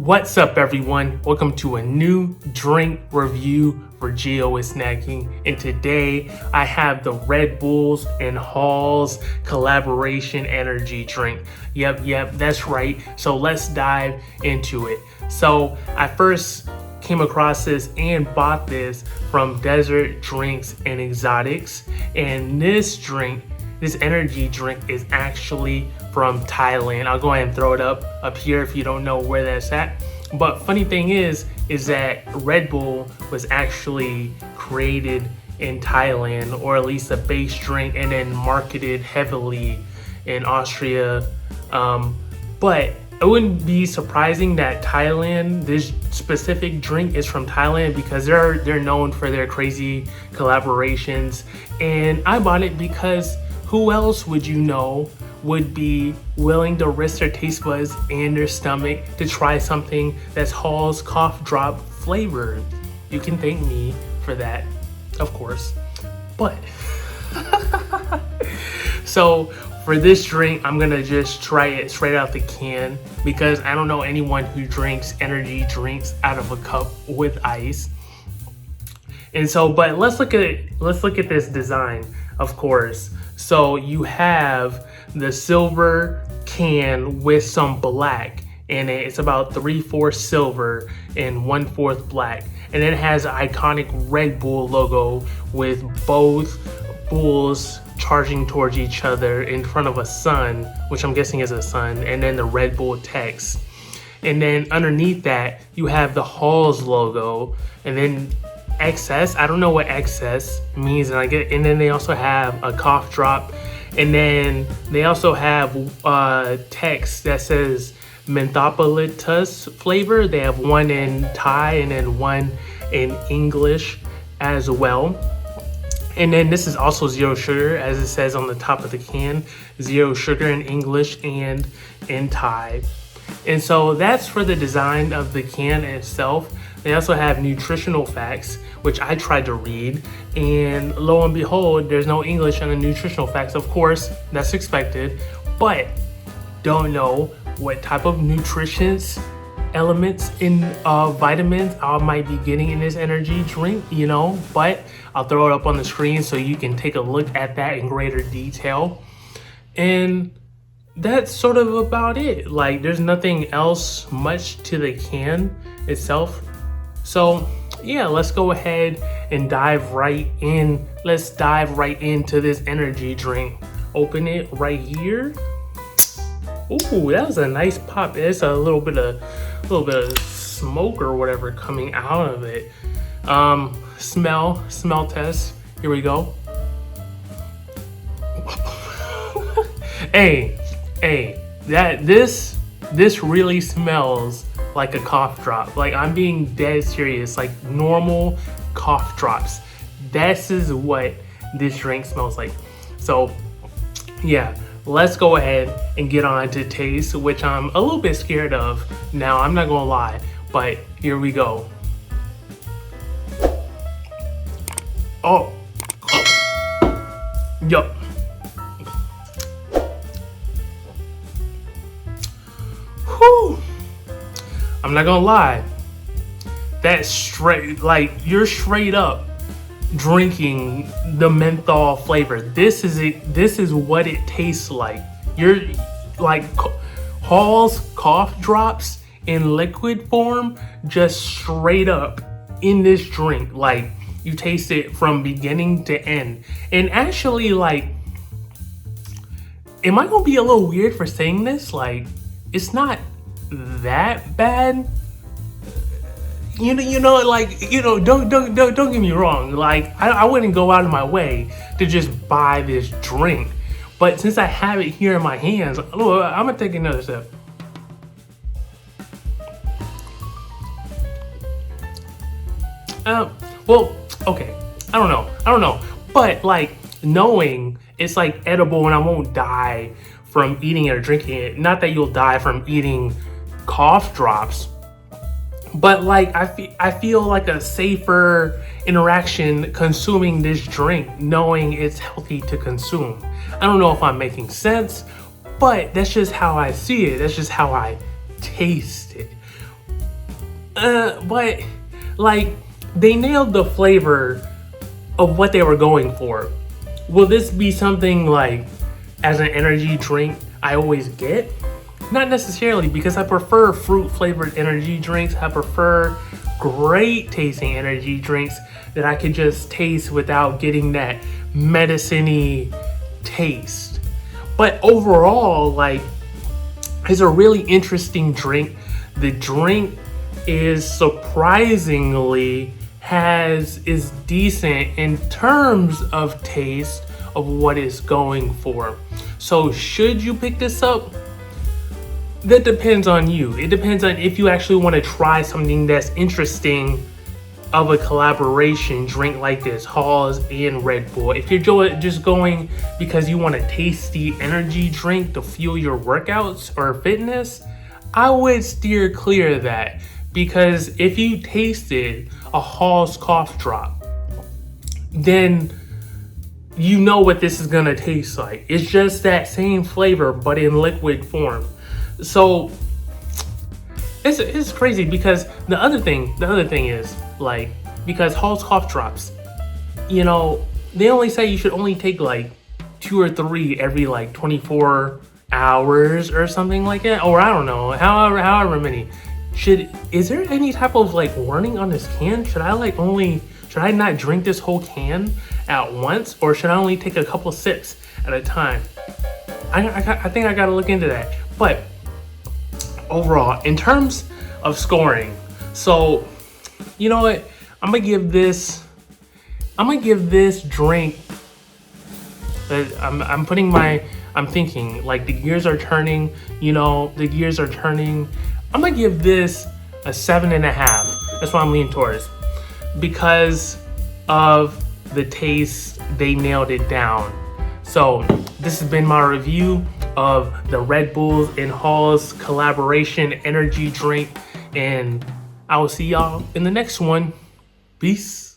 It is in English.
What's up, everyone? Welcome to a new drink review for Geo is Snacking. And today I have the Red Bulls and Halls collaboration energy drink. Yep, that's right. So let's dive into it. So I first came across this and bought this from Desert Drinks and Exotics. And this energy drink is actually from Thailand. I'll go ahead and throw it up here if you don't know where that's at. But funny thing is that Red Bull was actually created in Thailand, or at least a base drink, and then marketed heavily in Austria. But it wouldn't be surprising that Thailand, this specific drink is from Thailand, because they're known for their crazy collaborations. And I bought it because who else would you know would be willing to risk their taste buds and their stomach to try something that's Hall's cough drop flavored? You can thank me for that, of course. But so for this drink, I'm gonna just try it straight out the can, because I don't know anyone who drinks energy drinks out of a cup with ice. And so, but let's look at this design, of course. So you have the silver can with some black in it. It's about 3/4 silver and 1/4 black. And then it has an iconic Red Bull logo with both bulls charging towards each other in front of a sun, which I'm guessing is a sun, and then the Red Bull text. And then underneath that, you have the Halls logo, and then XS. I don't know what XS means, and then they also have a cough drop, and then they also have text that says mentholitus flavor. They have one in Thai and then one in English as well. And then this is also zero sugar, as it says on the top of the can. Zero sugar in English and in Thai. And so that's for the design of the can itself. They also have nutritional facts, which I tried to read, and lo and behold, there's no English on the nutritional facts. Of course, that's expected, but don't know what type of nutritious elements in vitamins I might be getting in this energy drink, but I'll throw it up on the screen so you can take a look at that in greater detail. And that's sort of about it. Like, there's nothing else much to the can itself. So yeah, let's go ahead and dive right in. Let's dive right into this energy drink. Open it right here. Ooh, that was a nice pop. There's a little bit of smoke or whatever coming out of it. Smell test. Here we go. hey, this really smells like a cough drop. Like, I'm being dead serious. Like normal cough drops. This is what this drink smells like. So yeah, let's go ahead and get on to taste, which I'm a little bit scared of now, I'm not gonna lie, but here we go. Oh, yup. Whew. I'm not gonna lie, that's straight, like, you're straight up drinking the menthol flavor. This is what it tastes like. You're like Hall's cough drops in liquid form, just straight up in this drink. Like, you taste it from beginning to end. And actually, like, am I gonna be a little weird for saying this? Like, it's not that bad. Don't get me wrong. Like, I wouldn't go out of my way to just buy this drink, but since I have it here in my hands, I'm gonna take another sip. Well, okay, I don't know, but like, knowing it's like edible and I won't die from eating it or drinking it. Not that you'll die from eating cough drops, but like, I feel like a safer interaction consuming this drink, knowing it's healthy to consume. I don't know if I'm making sense, but that's just how I see it. That's just how I taste it. But like they nailed the flavor of what they were going for. Will this be something like as an energy drink I always get? Not necessarily, because I prefer fruit flavored energy drinks. I prefer great tasting energy drinks that I could just taste without getting that medicine-y taste. But overall, like, it's a really interesting drink. The drink is surprisingly is decent in terms of taste of what it's going for. So should you pick this up? That depends on you. It depends on if you actually want to try something that's interesting of a collaboration drink like this, Halls and Red Bull. If you're just going because you want a tasty energy drink to fuel your workouts or fitness, I would steer clear of that, because if you tasted a Halls cough drop, then you know what this is gonna taste like. It's just that same flavor but in liquid form. So it's crazy, because the other thing is, like, because Halls cough drops, you know, they only say you should only take like 2 or 3 every like 24 hours or something like that, or I don't know, however many. Is there any type of like warning on this can? Should I not drink this whole can at once, or should I only take a couple sips at a time? I think I gotta look into that. But overall, in terms of scoring, so you know what, I'm gonna give this drink, I'm thinking, like, the gears are turning, I'm gonna give this a 7.5. That's what I'm leaning towards, because of the taste. They nailed it down. So this has been my review of the Red Bulls and Halls collaboration energy drink, and I will see y'all in the next one. Peace.